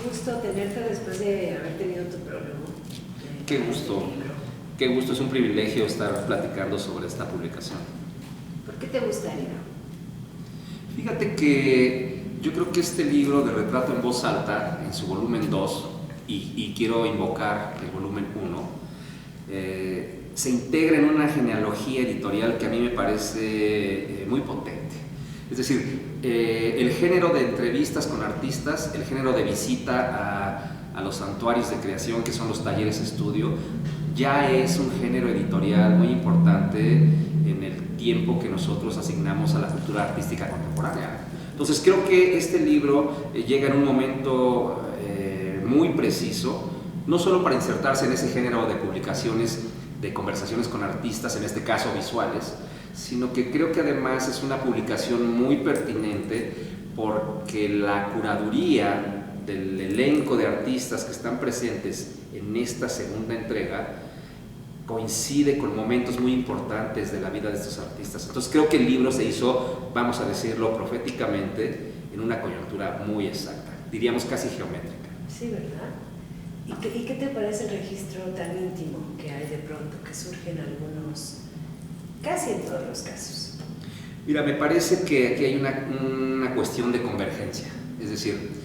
gusto tenerte después de haber tenido tu prólogo. Qué gusto. Qué gusto, es un privilegio estar platicando sobre esta publicación. ¿Por qué te gusta el libro? Fíjate que yo creo que este libro de Retrato en Voz Alta, en su volumen 2, y quiero invocar el volumen 1, se integra en una genealogía editorial que a mí me parece muy potente. Es decir, el género de entrevistas con artistas, el género de visita a los santuarios de creación, que son los talleres estudio, ya es un género editorial muy importante en el tiempo que nosotros asignamos a la cultura artística contemporánea. Entonces creo que este libro llega en un momento muy preciso, no solo para insertarse en ese género de publicaciones, de conversaciones con artistas, en este caso visuales, sino que creo que además es una publicación muy pertinente porque la curaduría del elenco de artistas que están presentes en esta segunda entrega coincide con momentos muy importantes de la vida de estos artistas. Entonces creo que el libro se hizo, vamos a decirlo proféticamente, en una coyuntura muy exacta, diríamos casi geométrica. Sí, ¿verdad? ¿Y qué te parece el registro tan íntimo que hay de pronto, que surgen algunos, casi en todos los casos? Mira, me parece que aquí hay una cuestión de convergencia, es decir,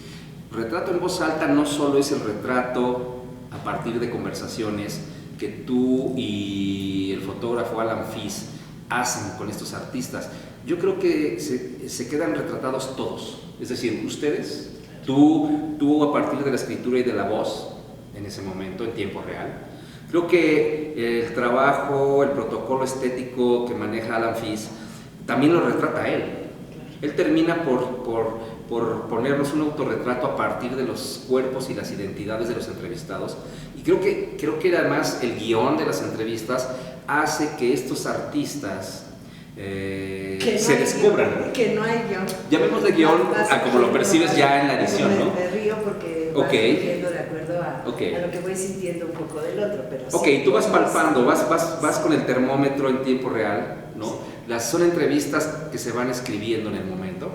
Retrato en Voz Alta no solo es el retrato a partir de conversaciones que tú y el fotógrafo Alan Fees hacen con estos artistas. Yo creo que se quedan retratados todos, es decir, ustedes, tú a partir de la escritura y de la voz, en ese momento, en tiempo real. Creo que el trabajo, el protocolo estético que maneja Alan Fees también lo retrata a él. Él termina por ponernos un autorretrato a partir de los cuerpos y las identidades de los entrevistados. Y creo que además el guión de las entrevistas hace que estos artistas se descubran. Que no hay guión. Llamémosle guión a como lo percibes ya en la edición, ¿no? Me río porque vas sintiendo de acuerdo a lo que voy sintiendo un poco del otro. Pero sí, tú vas palpando, vas con el termómetro en tiempo real, ¿no? Son entrevistas que se van escribiendo en el momento,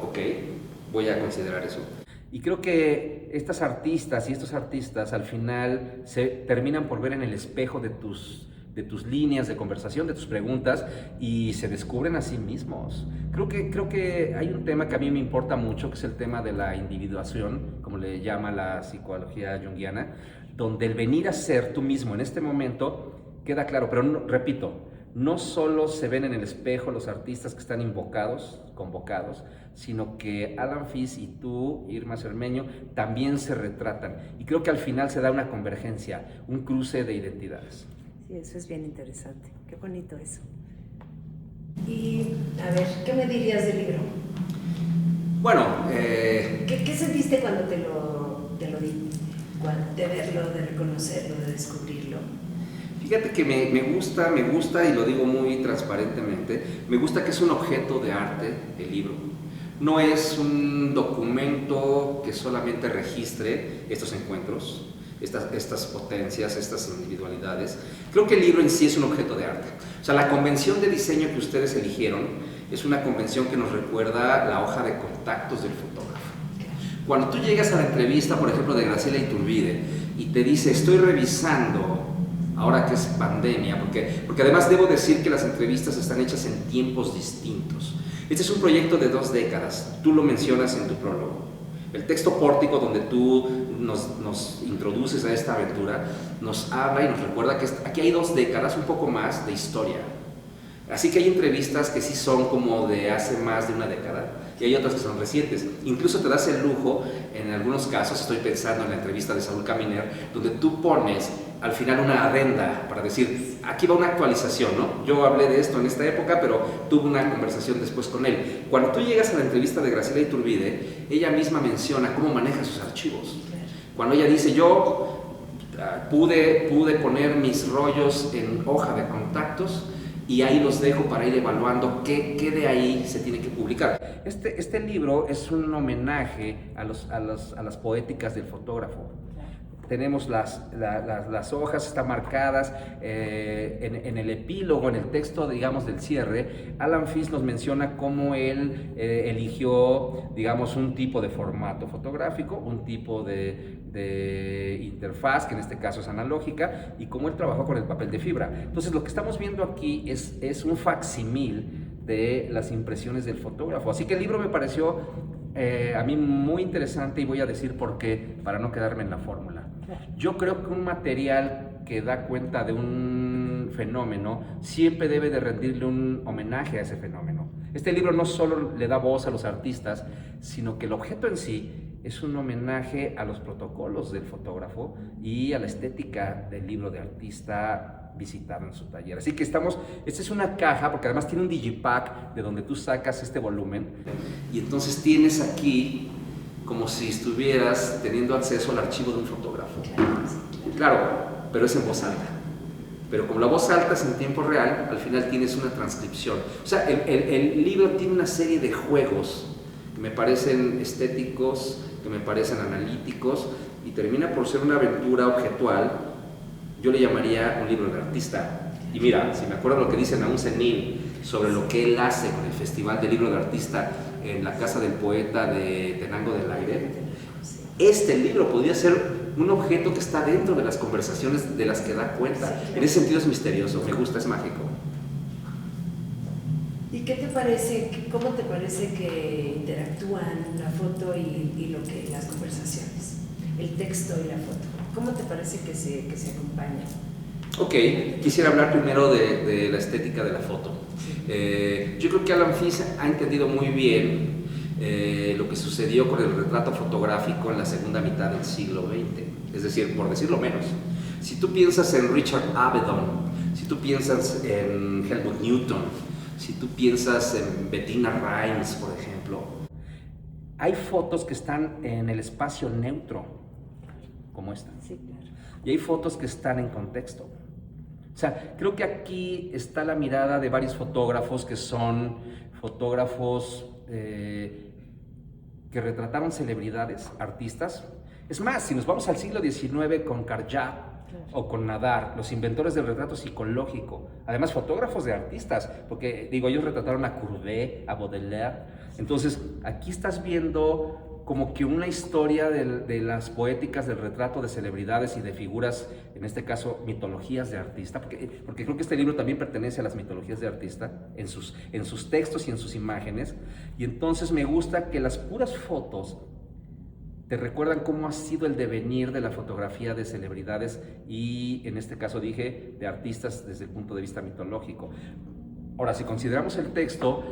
voy a considerar eso. Y creo que estas artistas y estos artistas al final se terminan por ver en el espejo de tus líneas de conversación, de tus preguntas, y se descubren a sí mismos. Creo que hay un tema que a mí me importa mucho, que es el tema de la individuación, como le llama la psicología junguiana, donde el venir a ser tú mismo en este momento queda claro, pero no, repito, no solo se ven en el espejo los artistas que están convocados, sino que Alan Fees y tú, Irma Cermeño, también se retratan. Y creo que al final se da una convergencia, un cruce de identidades. Sí, eso es bien interesante. Qué bonito eso. Y, a ver, ¿qué me dirías del libro? Bueno, ¿Qué sentiste cuando te lo di? De verlo, de reconocerlo, de descubrirlo. Fíjate que me gusta, y lo digo muy transparentemente, me gusta que es un objeto de arte el libro. No es un documento que solamente registre estos encuentros, estas potencias, estas individualidades. Creo que el libro en sí es un objeto de arte. O sea, la convención de diseño que ustedes eligieron es una convención que nos recuerda la hoja de contactos del fotógrafo. Cuando tú llegas a la entrevista, por ejemplo, de Graciela Iturbide, y te dice, estoy revisando, ahora que es pandemia, porque además debo decir que las entrevistas están hechas en tiempos distintos. Este es un proyecto de 2 décadas, tú lo mencionas en tu prólogo. El texto pórtico donde tú nos introduces a esta aventura nos habla y nos recuerda que aquí hay 2 décadas, un poco más, de historia. Así que hay entrevistas que sí son como de hace más de 1 década y hay otras que son recientes. Incluso te das el lujo, en algunos casos, estoy pensando en la entrevista de Saúl Caminer, donde tú pones al final una adenda para decir, aquí va una actualización, ¿no? Yo hablé de esto en esta época, pero tuve una conversación después con él. Cuando tú llegas a la entrevista de Graciela Iturbide, ella misma menciona cómo maneja sus archivos. Cuando ella dice, yo pude poner mis rollos en hoja de contactos y ahí los dejo para ir evaluando qué de ahí se tiene que publicar. Este libro es un homenaje a las poéticas del fotógrafo. tenemos las hojas, están marcadas. En el epílogo, en el texto, digamos, del cierre, Alan Fish nos menciona cómo él eligió, digamos, un tipo de formato fotográfico, un tipo de interfaz, que en este caso es analógica, y cómo él trabajó con el papel de fibra. Entonces, lo que estamos viendo aquí es un facsimil de las impresiones del fotógrafo. Así que el libro me pareció a mí muy interesante, y voy a decir por qué, para no quedarme en la fórmula. Yo creo que un material que da cuenta de un fenómeno siempre debe de rendirle un homenaje a ese fenómeno. Este libro no solo le da voz a los artistas, sino que el objeto en sí es un homenaje a los protocolos del fotógrafo y a la estética del libro de artista visitado en su taller. Así que esta es una caja, porque además tiene un digipack de donde tú sacas este volumen, y entonces tienes aquí como si estuvieras teniendo acceso al archivo de un fotógrafo. Claro, pero es en voz alta. Pero como la voz alta es en tiempo real, al final tienes una transcripción. O sea, el libro tiene una serie de juegos que me parecen estéticos, que me parecen analíticos, y termina por ser una aventura objetual. Yo le llamaría un libro de artista. Y mira, si me acuerdo lo que dice Nahum Senil sobre lo que él hace con el Festival del Libro de Artista en la Casa del Poeta de Tenango del Aire, este libro podría ser un objeto que está dentro de las conversaciones de las que da cuenta. En ese sentido es misterioso, me gusta, es mágico. ¿Y qué te parece, cómo te parece que interactúan la foto y las conversaciones? El texto y la foto. ¿Cómo te parece que se acompañan? Ok, quisiera hablar primero de la estética de la foto. Yo creo que Alan Fish ha entendido muy bien lo que sucedió con el retrato fotográfico en la segunda mitad del siglo XX. Es decir, por decirlo menos, si tú piensas en Richard Avedon, si tú piensas en Helmut Newton, si tú piensas en Bettina Reims, por ejemplo, hay fotos que están en el espacio neutro, como esta. Sí, claro. Y hay fotos que están en contexto. O sea, creo que aquí está la mirada de varios fotógrafos que son fotógrafos que retrataron celebridades, artistas. Es más, si nos vamos al siglo XIX con Karjat, o con Nadar, los inventores del retrato psicológico, además fotógrafos de artistas, porque digo, ellos retrataron a Courbet, a Baudelaire. Entonces, aquí estás viendo como que una historia de las poéticas del retrato de celebridades y de figuras, en este caso mitologías de artista, porque creo que este libro también pertenece a las mitologías de artista, en sus textos y en sus imágenes. Y entonces me gusta que las puras fotos te recuerdan cómo ha sido el devenir de la fotografía de celebridades y, en este caso dije, de artistas desde el punto de vista mitológico. Ahora, si consideramos el texto,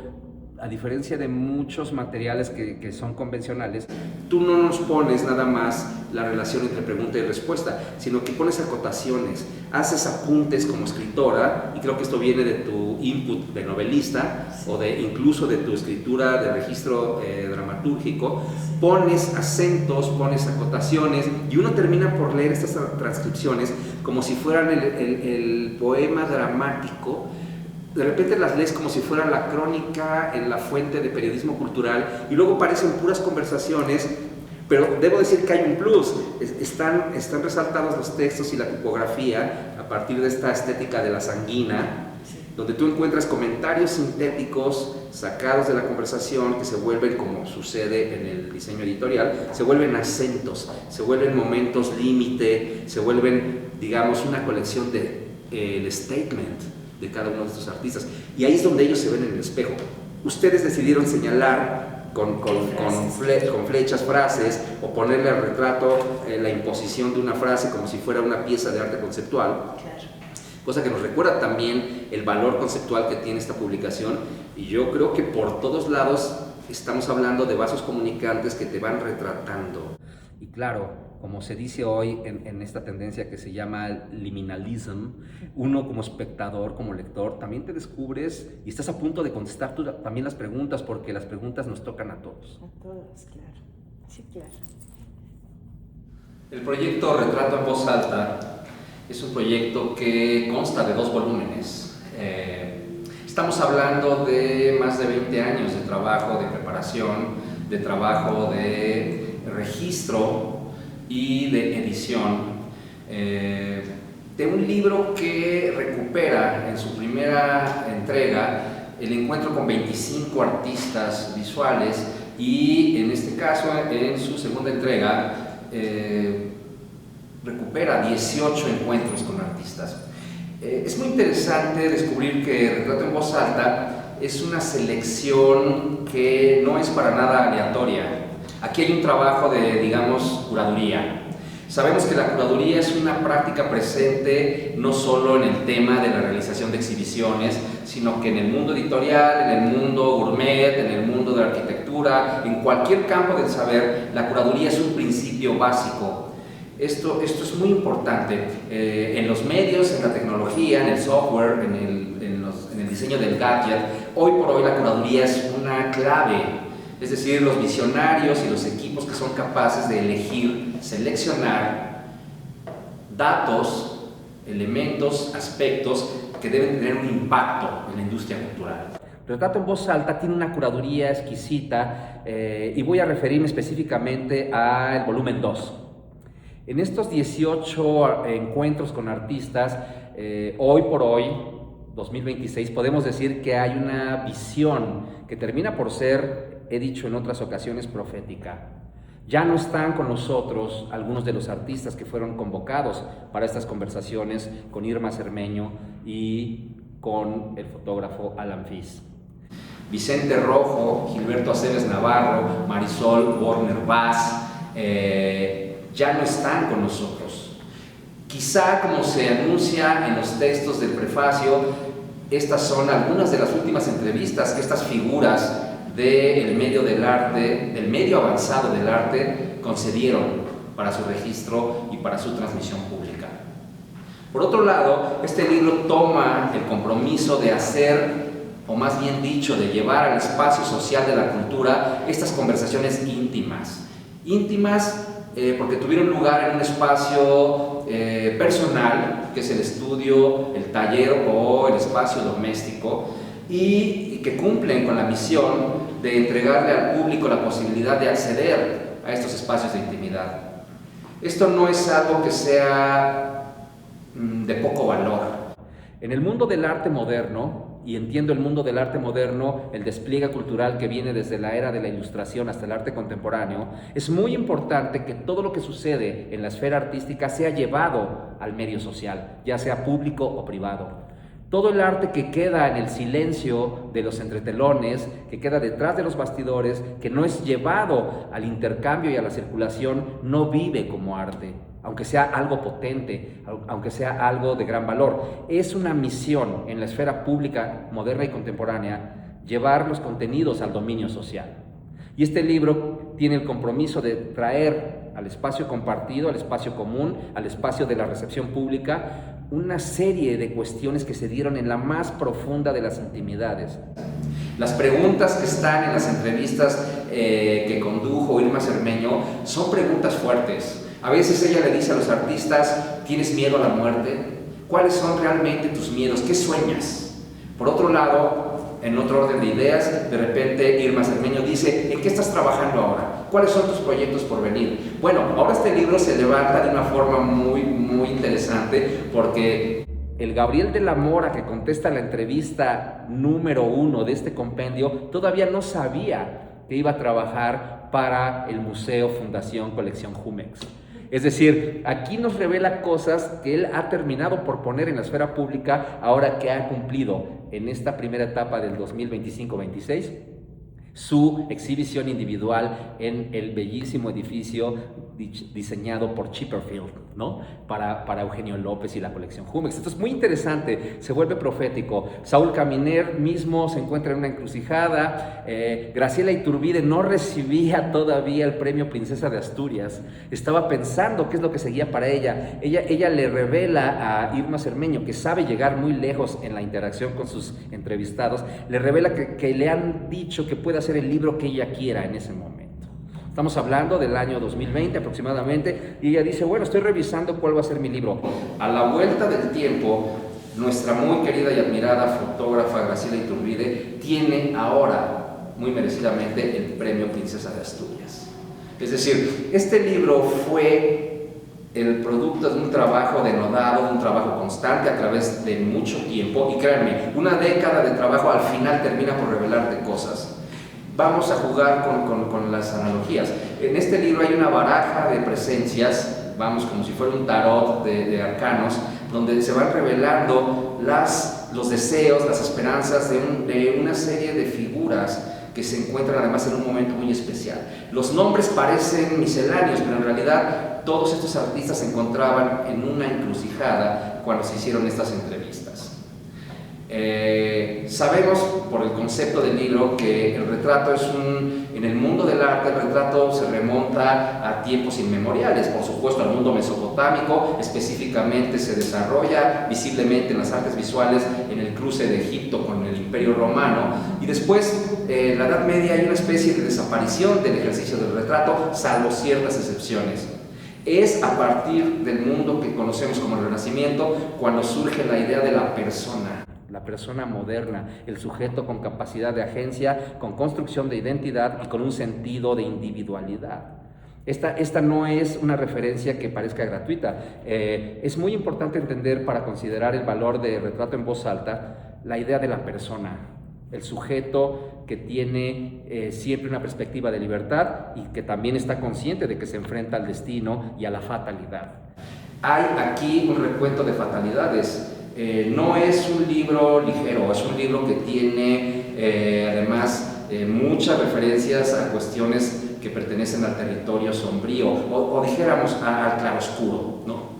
a diferencia de muchos materiales que son convencionales, tú no nos pones nada más la relación entre pregunta y respuesta, sino que pones acotaciones, haces apuntes como escritora, y creo que esto viene de tu input de novelista, o incluso de tu escritura de registro dramatúrgico. Pones acentos, pones acotaciones, y uno termina por leer estas transcripciones como si fueran el poema dramático. De repente las lees como si fuera la crónica en la fuente de periodismo cultural, y luego parecen puras conversaciones, pero debo decir que hay un plus. Están resaltados los textos y la tipografía a partir de esta estética de la sanguina, donde tú encuentras comentarios sintéticos sacados de la conversación que se vuelven, como sucede en el diseño editorial, se vuelven acentos, se vuelven momentos límite, se vuelven, digamos, una colección de el statement de cada uno de estos artistas. Y ahí es donde ellos se ven en el espejo. Ustedes decidieron señalar con flechas, frases, o ponerle al retrato la imposición de una frase como si fuera una pieza de arte conceptual. Claro. Cosa que nos recuerda también el valor conceptual que tiene esta publicación, y yo creo que por todos lados estamos hablando de vasos comunicantes que te van retratando. Y claro, como se dice hoy en esta tendencia que se llama liminalism, uno como espectador, como lector, también te descubres y estás a punto de contestar tú también las preguntas, porque las preguntas nos tocan a todos. A todos, claro. Sí, claro. El proyecto Retrato en Voz Alta es un proyecto que consta de 2 volúmenes. Estamos hablando de más de 20 años de trabajo, de preparación, de trabajo de registro y de edición de un libro que recupera en su primera entrega el encuentro con 25 artistas visuales y en este caso en su segunda entrega recupera 18 encuentros con artistas. Es muy interesante descubrir que Retrato en Voz Alta es una selección que no es para nada aleatoria. Aquí hay un trabajo de, digamos, curaduría. Sabemos que la curaduría es una práctica presente no solo en el tema de la realización de exhibiciones, sino que en el mundo editorial, en el mundo gourmet, en el mundo de la arquitectura, en cualquier campo del saber, la curaduría es un principio básico. Esto es muy importante en los medios, en la tecnología, en el software, en el diseño del gadget. Hoy por hoy la curaduría es una clave, es decir, los visionarios y los equipos que son capaces de elegir, seleccionar datos, elementos, aspectos que deben tener un impacto en la industria cultural. Retrato en Voz Alta tiene una curaduría exquisita y voy a referirme específicamente al volumen 2. En estos 18 encuentros con artistas, hoy por hoy, 2026, podemos decir que hay una visión que termina por ser, he dicho en otras ocasiones, profética. Ya no están con nosotros algunos de los artistas que fueron convocados para estas conversaciones con Irma Cermeño y con el fotógrafo Alan Fis. Vicente Rojo, Gilberto Aceves Navarro, Marisol Warner Vaz, ya no están con nosotros. Quizá, como se anuncia en los textos del prefacio, estas son algunas de las últimas entrevistas que estas figuras del medio del arte, del medio avanzado del arte, concedieron para su registro y para su transmisión pública. Por otro lado, este libro toma el compromiso de hacer, o más bien dicho, de llevar al espacio social de la cultura estas conversaciones íntimas. Íntimas porque tuvieron lugar en un espacio personal, que es el estudio, el taller o el espacio doméstico, y que cumplen con la misión de entregarle al público la posibilidad de acceder a estos espacios de intimidad. Esto no es algo que sea de poco valor. En el mundo del arte moderno, y entiendo el mundo del arte moderno, el despliegue cultural que viene desde la era de la Ilustración hasta el arte contemporáneo, es muy importante que todo lo que sucede en la esfera artística sea llevado al medio social, ya sea público o privado. Todo el arte que queda en el silencio de los entretelones, que queda detrás de los bastidores, que no es llevado al intercambio y a la circulación, no vive como arte, aunque sea algo potente, aunque sea algo de gran valor. Es una misión en la esfera pública moderna y contemporánea llevar los contenidos al dominio social. Y este libro tiene el compromiso de traer al espacio compartido, al espacio común, al espacio de la recepción pública, una serie de cuestiones que se dieron en la más profunda de las intimidades. Las preguntas que están en las entrevistas que condujo Irma Cermeño son preguntas fuertes. A veces ella le dice a los artistas: ¿tienes miedo a la muerte? ¿Cuáles son realmente tus miedos? ¿Qué sueñas? Por otro lado, en otro orden de ideas, de repente Irma Cermeño dice: ¿en qué estás trabajando ahora? ¿Cuáles son tus proyectos por venir? Bueno, ahora este libro se levanta de una forma muy interesante, porque el Gabriel de la Mora, que contesta la entrevista número 1 de este compendio, todavía no sabía que iba a trabajar para el Museo Fundación Colección Jumex. Es decir, aquí nos revela cosas que él ha terminado por poner en la esfera pública ahora que ha cumplido en esta primera etapa del 2025-26 su exhibición individual en el bellísimo edificio diseñado por Chipperfield, ¿no? Para Eugenio López y la colección Jumex. Esto es muy interesante, se vuelve profético. Saúl Caminer mismo se encuentra en una encrucijada. Graciela Iturbide no recibía todavía el premio Princesa de Asturias. Estaba pensando qué es lo que seguía para ella. Ella le revela a Irma Cermeño, que sabe llegar muy lejos en la interacción con sus entrevistados, le revela que le han dicho que puede hacer el libro que ella quiera en ese momento. Estamos hablando del año 2020 aproximadamente, y ella dice: bueno, estoy revisando cuál va a ser mi libro. A la vuelta del tiempo, nuestra muy querida y admirada fotógrafa Graciela Iturbide tiene ahora, muy merecidamente, el premio Princesa de Asturias. Es decir, este libro fue el producto de un trabajo denodado, de un trabajo constante a través de mucho tiempo, y créanme, una década de trabajo al final termina por revelarte cosas. Vamos a jugar con las analogías. En este libro hay una baraja de presencias, vamos, como si fuera un tarot de arcanos, donde se van revelando los deseos, las esperanzas de una serie de figuras que se encuentran además en un momento muy especial. Los nombres parecen misceláneos, pero en realidad todos estos artistas se encontraban en una encrucijada cuando se hicieron estas entrevistas. Sabemos por el concepto del libro que el retrato en el mundo del arte, el retrato se remonta a tiempos inmemoriales, por supuesto al mundo mesopotámico, específicamente se desarrolla visiblemente en las artes visuales en el cruce de Egipto con el Imperio Romano, y después en la Edad Media hay una especie de desaparición del ejercicio del retrato, salvo ciertas excepciones. Es a partir del mundo que conocemos como el Renacimiento cuando surge la idea de la persona moderna, el sujeto con capacidad de agencia, con construcción de identidad y con un sentido de individualidad. Esta no es una referencia que parezca gratuita. Es muy importante entender, para considerar el valor de Retrato en Voz Alta, la idea de la persona, el sujeto que tiene siempre una perspectiva de libertad y que también está consciente de que se enfrenta al destino y a la fatalidad. Hay aquí un recuento de fatalidades. No es un libro ligero, es un libro que tiene además muchas referencias a cuestiones que pertenecen al territorio sombrío o dijéramos al claroscuro, ¿no?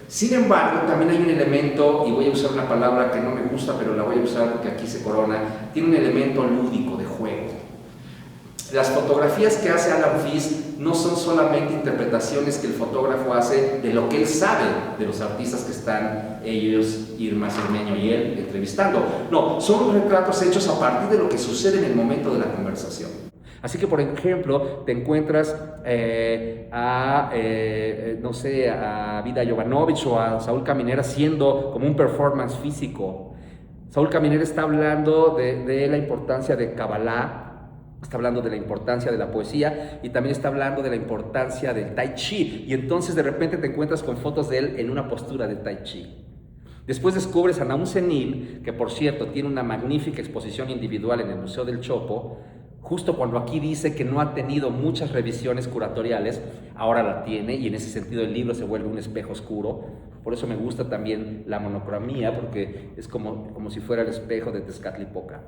Sin embargo, también hay un elemento, y voy a usar una palabra que no me gusta, pero la voy a usar porque aquí se corona, tiene un elemento lúdico de juego. Las fotografías que hace Alan Fish no son solamente interpretaciones que el fotógrafo hace de lo que él sabe de los artistas que están ellos, Irma Cermeño y él, entrevistando. No, son retratos hechos a partir de lo que sucede en el momento de la conversación. Así que, por ejemplo, te encuentras a Vida Jovanovic o a Saúl Caminera haciendo como un performance físico. Saúl Caminera está hablando de la importancia de Kabbalah, está hablando de la importancia de la poesía y también está hablando de la importancia del Tai Chi. Y entonces de repente te encuentras con fotos de él en una postura de Tai Chi. Después descubres a Nahum Senil, que por cierto tiene una magnífica exposición individual en el Museo del Chopo, justo cuando aquí dice que no ha tenido muchas revisiones curatoriales, ahora la tiene, y en ese sentido el libro se vuelve un espejo oscuro. Por eso me gusta también la monocromía, porque es como si fuera el espejo de Tezcatlipoca.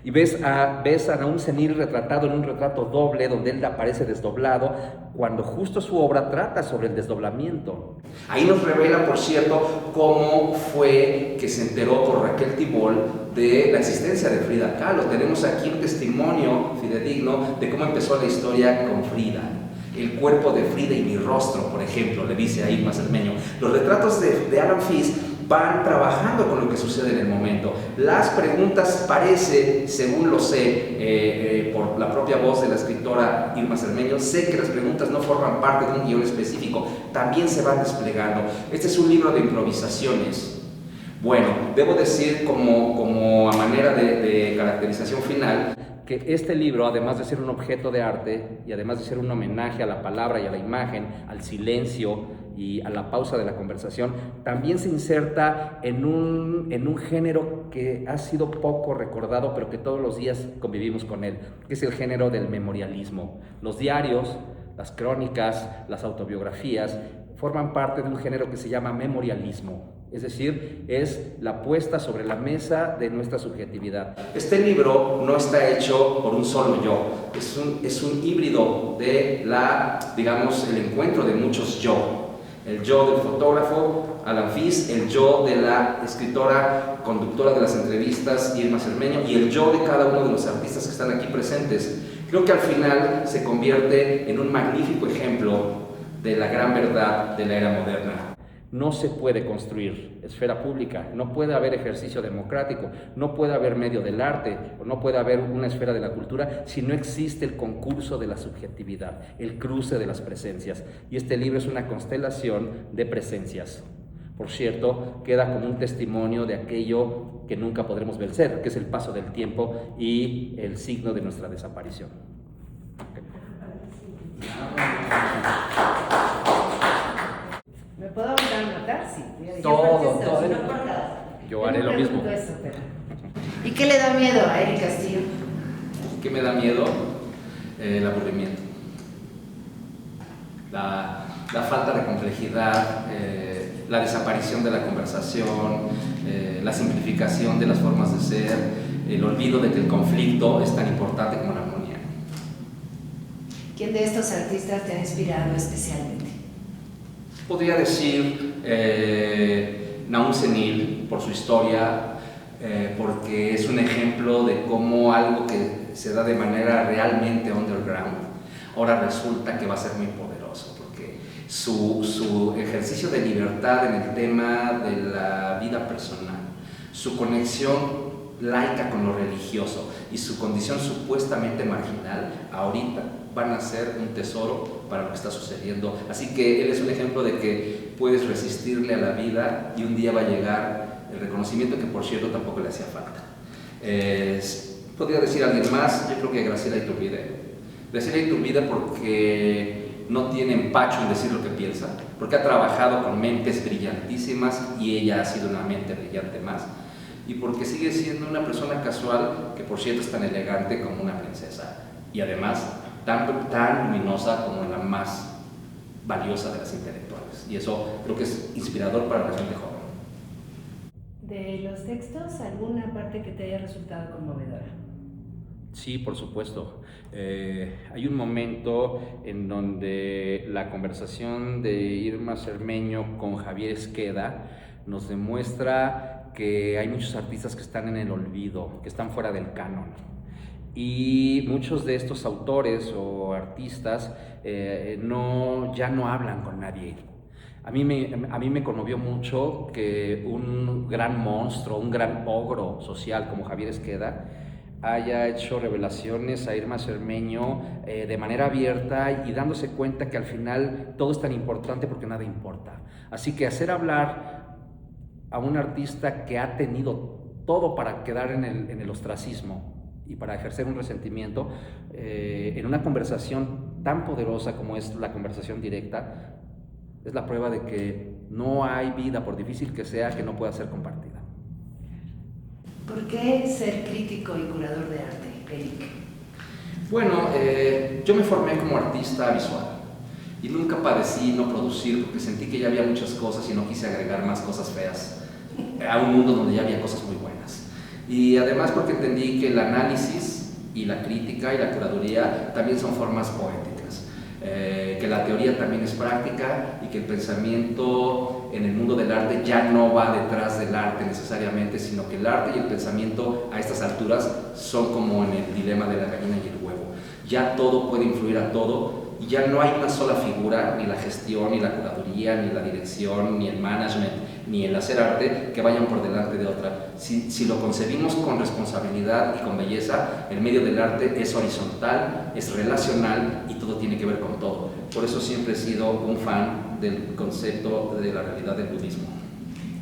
Y ves a Nahum Senil retratado en un retrato doble, donde él aparece desdoblado, cuando justo su obra trata sobre el desdoblamiento. Ahí nos revela, por cierto, cómo fue que se enteró por Raquel Tibol de la existencia de Frida Kahlo. Tenemos aquí un testimonio fidedigno de cómo empezó la historia con Frida. El cuerpo de Frida y mi rostro, por ejemplo, le dice a Irma Cermeño. Los retratos de Alan Fish van trabajando con lo que sucede en el momento. Las preguntas parece, según lo sé, por la propia voz de la escritora Irma Cermeño, sé que las preguntas no forman parte de un guión específico, también se van desplegando. Este es un libro de improvisaciones. Bueno, debo decir como a manera de caracterización final, que este libro, además de ser un objeto de arte y además de ser un homenaje a la palabra y a la imagen, al silencio y a la pausa de la conversación, también se inserta en un género que ha sido poco recordado, pero que todos los días convivimos con él, que es el género del memorialismo. Los diarios, las crónicas, las autobiografías forman parte de un género que se llama memorialismo. Es decir, es la puesta sobre la mesa de nuestra subjetividad. Este libro no está hecho por un solo yo, es un híbrido de el encuentro de muchos yo. El yo del fotógrafo, Alan Fish, el yo de la escritora, conductora de las entrevistas, Irma Cermeño, y el yo de cada uno de los artistas que están aquí presentes. Creo que al final se convierte en un magnífico ejemplo de la gran verdad de la era moderna. No se puede construir esfera pública, no puede haber ejercicio democrático, no puede haber medio del arte, o no puede haber una esfera de la cultura si no existe el concurso de la subjetividad, el cruce de las presencias. Y este libro es una constelación de presencias. Por cierto, queda como un testimonio de aquello que nunca podremos vencer, que es el paso del tiempo y el signo de nuestra desaparición. sí. Todo. No por nada. Yo haré lo mismo. Eso, pero... ¿Y qué le da miedo a Eric Castillo? ¿Qué me da miedo? El aburrimiento. La falta de complejidad, la desaparición de la conversación, la simplificación de las formas de ser, el olvido de que el conflicto es tan importante como la armonía. ¿Quién de estos artistas te ha inspirado especialmente? Podría decir Naum Senil por su historia, porque es un ejemplo de cómo algo que se da de manera realmente underground, ahora resulta que va a ser muy poderoso, porque su ejercicio de libertad en el tema de la vida personal, su conexión laica con lo religioso y su condición supuestamente marginal, ahorita van a ser un tesoro para lo que está sucediendo. Así que él es un ejemplo de que puedes resistirle a la vida y un día va a llegar el reconocimiento que, por cierto, tampoco le hacía falta. Podría decir alguien más, yo creo que Graciela Iturbide. Graciela Iturbide porque no tiene empacho en decir lo que piensa, porque ha trabajado con mentes brillantísimas y ella ha sido una mente brillante más, y porque sigue siendo una persona casual que, por cierto, es tan elegante como una princesa y además tan luminosa como la más valiosa de las intelectuales, y eso creo que es inspirador para la gente joven. De los textos, ¿alguna parte que te haya resultado conmovedora? Sí, por supuesto. Hay un momento en donde la conversación de Irma Cermeño con Javier Esqueda nos demuestra que hay muchos artistas que están en el olvido, que están fuera del canon. Y muchos de estos autores o artistas ya no hablan con nadie. A mí me conmovió mucho que un gran monstruo, un gran ogro social como Javier Esqueda haya hecho revelaciones a Irma Cermeño de manera abierta y dándose cuenta que al final todo es tan importante porque nada importa. Así que hacer hablar a un artista que ha tenido todo para quedar en el ostracismo y para ejercer un resentimiento en una conversación tan poderosa como es la conversación directa, es la prueba de que no hay vida, por difícil que sea, que no pueda ser compartida. ¿Por qué ser crítico y curador de arte, Eric? Bueno, yo me formé como artista visual y nunca padecí no producir porque sentí que ya había muchas cosas y no quise agregar más cosas feas a un mundo donde ya había cosas muy buenas. Y además porque entendí que el análisis y la crítica y la curaduría también son formas poéticas, que la teoría también es práctica y que el pensamiento en el mundo del arte ya no va detrás del arte necesariamente, sino que el arte y el pensamiento a estas alturas son como en el dilema de la gallina y el huevo. Ya todo puede influir a todo y ya no hay una sola figura, ni la gestión, ni la curaduría, ni la dirección, ni el management, ni el hacer arte, que vayan por delante de otra. Si lo concebimos con responsabilidad y con belleza, el medio del arte es horizontal, es relacional y todo tiene que ver con todo. Por eso siempre he sido un fan del concepto de la realidad del budismo.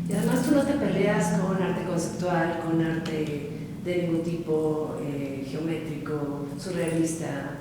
Y además tú no te peleas con arte conceptual, con arte de ningún tipo, geométrico, surrealista,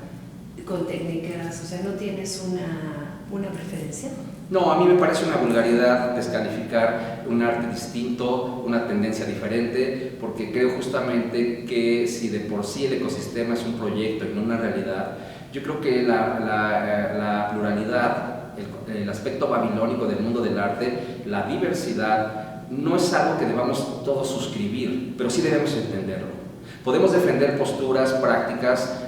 con técnicas, o sea, ¿no tienes una preferencia? No, a mí me parece una vulgaridad descalificar un arte distinto, una tendencia diferente, porque creo justamente que si de por sí el ecosistema es un proyecto y no una realidad, yo creo que la pluralidad, el aspecto babilónico del mundo del arte, la diversidad, no es algo que debamos todos suscribir, pero sí debemos entenderlo. Podemos defender posturas, prácticas,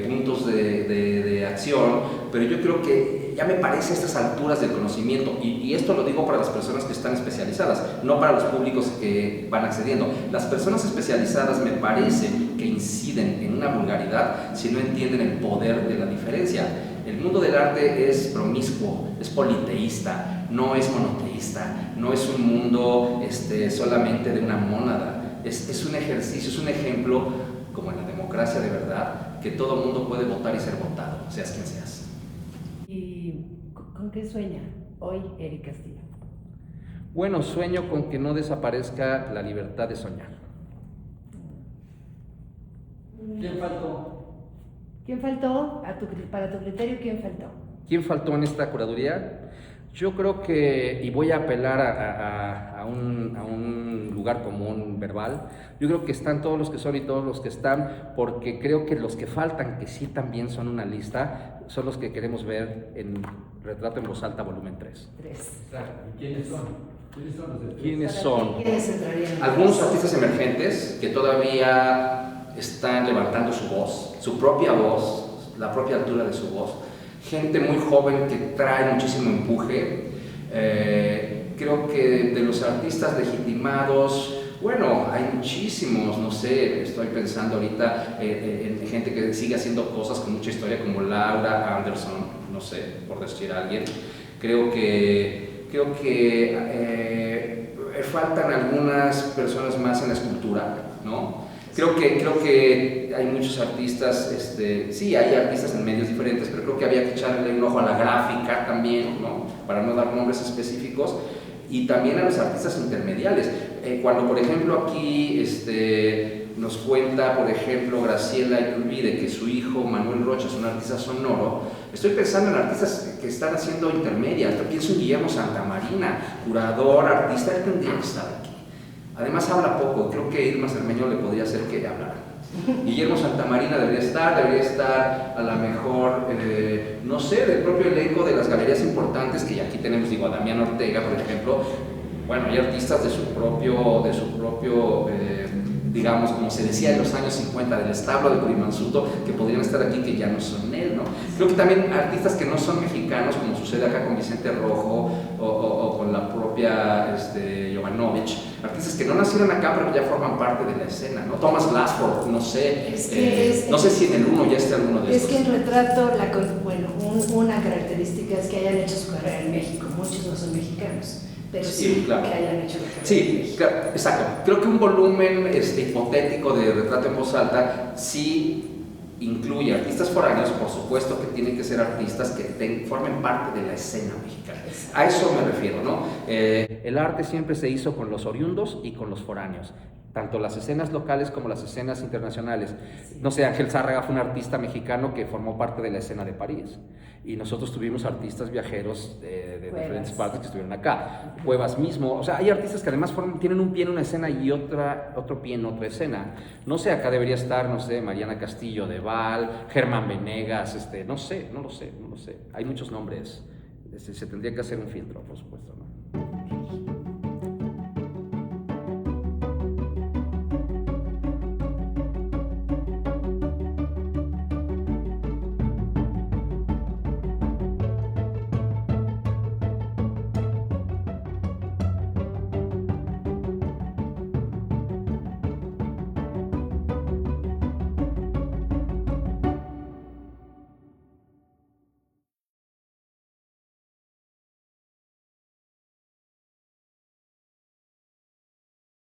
puntos de acción, pero yo creo que ya me parece a estas alturas del conocimiento, y esto lo digo para las personas que están especializadas, no para los públicos que van accediendo. Las personas especializadas me parece que inciden en una vulgaridad si no entienden el poder de la diferencia. El mundo del arte es promiscuo, es politeísta, no es monoteísta, no es un mundo solamente de una mónada, es un ejercicio, es un ejemplo, como en la democracia de verdad, que todo mundo puede votar y ser votado, seas quien seas. ¿Y con qué sueña hoy Eric Castillo? Bueno, sueño con que no desaparezca la libertad de soñar. ¿Quién faltó? ¿Quién faltó? Para tu criterio, ¿quién faltó? ¿Quién faltó en esta curaduría? Yo creo que, y voy a apelar a un lugar común verbal, yo creo que están todos los que son y todos los que están, porque creo que los que faltan, que sí también son una lista, son los que queremos ver en Retrato en Voz Alta, volumen 3. Exacto. ¿Y quiénes son? ¿Quiénes son los de ¿Quiénes Para son? ti, ¿quiénes entrarían? Algunos artistas emergentes que todavía están levantando su voz, su propia voz, la propia altura de su voz. Gente muy joven que trae muchísimo empuje. Creo que de los artistas legitimados, bueno, hay muchísimos, no sé, estoy pensando ahorita en gente que sigue haciendo cosas con mucha historia, como Laura Anderson, no sé, por decir a alguien. Creo que faltan algunas personas más en la escultura, ¿no? Creo que hay muchos artistas, sí, hay artistas en medios diferentes, pero creo que había que echarle un ojo a la gráfica también, ¿no? Para no dar nombres específicos, y también a los artistas intermediales. Cuando, por ejemplo, aquí nos cuenta, por ejemplo, Graciela Iturbide, que su hijo Manuel Rocha es un artista sonoro, estoy pensando en artistas que están haciendo intermedias. Pienso en Guillermo Santamarina, curador, artista, él tendría que estar aquí. Además habla poco, creo que Irma Cermeño le podría hacer que hablara. Guillermo Santamarina debería estar a lo mejor, no sé, del propio elenco de las galerías importantes, que aquí tenemos, digo, a Damián Ortega, por ejemplo. Bueno, hay artistas de su propio digamos, como se decía en los años 50, del establo de Curimansuto, que podrían estar aquí, que ya no son él, ¿no? Creo que también artistas que no son mexicanos, como sucede acá con Vicente Rojo o con la propia Jovanovich, artistas que no nacieron acá, pero ya forman parte de la escena, ¿no? Thomas Glassford, no sé, no sé si en el uno ya está alguno de estos. Es que en Retrato, una característica es que hayan hecho su carrera en México, muchos no son mexicanos. Pero sí, claro, que hayan hecho la carrera. Sí, claro, exacto. Creo que un volumen hipotético de Retrato en Voz Alta sí incluye artistas foráneos, por supuesto que tienen que ser artistas que formen parte de la escena mexicana. A eso me refiero, ¿no? El arte siempre se hizo con los oriundos y con los foráneos, tanto las escenas locales como las escenas internacionales. No sé, Ángel Zárraga fue un artista mexicano que formó parte de la escena de París. Y nosotros tuvimos artistas viajeros de diferentes partes que estuvieron acá. Cuevas mismo, o sea, hay artistas que además tienen un pie en una escena y otro pie en otra escena. No sé, acá debería estar, no sé, Mariana Castillo de Val, Germán Venegas, no lo sé. Hay muchos nombres. Se tendría que hacer un filtro, por supuesto, ¿no?